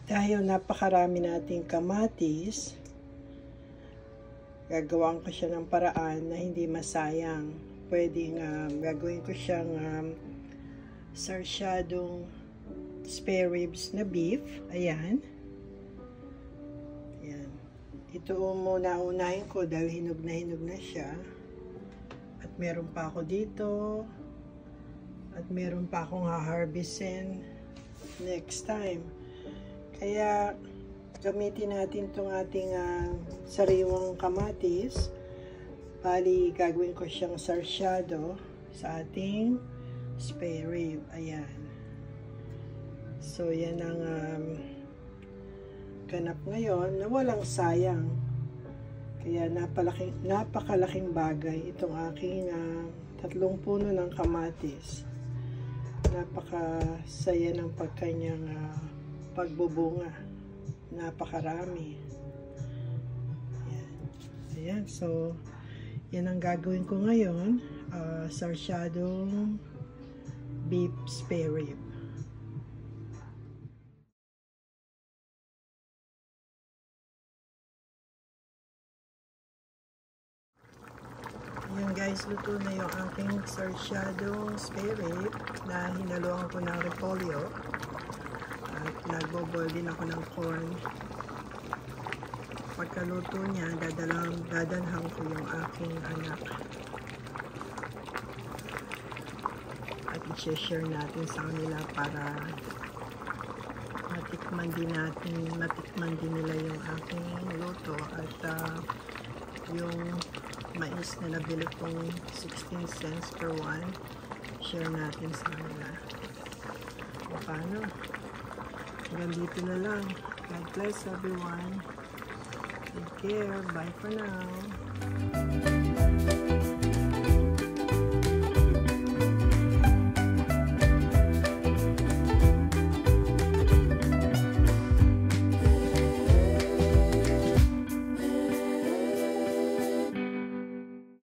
Dahil napakarami nating kamatis, gagawin ko siya ng paraan na hindi masayang. Pwedeng gagawin ko siyang sarsyadong spare ribs na beef. Ayan. Ayan. Ito muna unahin ko dahil hinog na siya. At meron pa ako dito. At meron pa akong ha-harvestin next time. Kaya gamitin natin itong ating sariwang kamatis. Bali, gagawin ko siyang sarsyado sa ating spare rib. Ayan. So, yan ang ganap ngayon na walang sayang. Kaya napakalaking bagay itong aking 3 puno ng kamatis. Napakasaya ng pagkanyang pagbubunga. Napakarami. Ayan. Ayan. So, yan ang gagawin ko ngayon. Sarsyadong beef spare rib. Ayan guys, luto na yung aking sarsyadong spare rib na hinaluan ko ng repolyo. At nagbo-boil din ako ng corn. Pagkaluto niya, dadanhang ko yung aking anak. At i-share natin sa kanila para matikman din nila yung aking luto. At yung mais na nabili kong 16 cents per one, share natin sa kanila. O paano? Hanggang dito na lang. God bless everyone. Take care. Bye for now.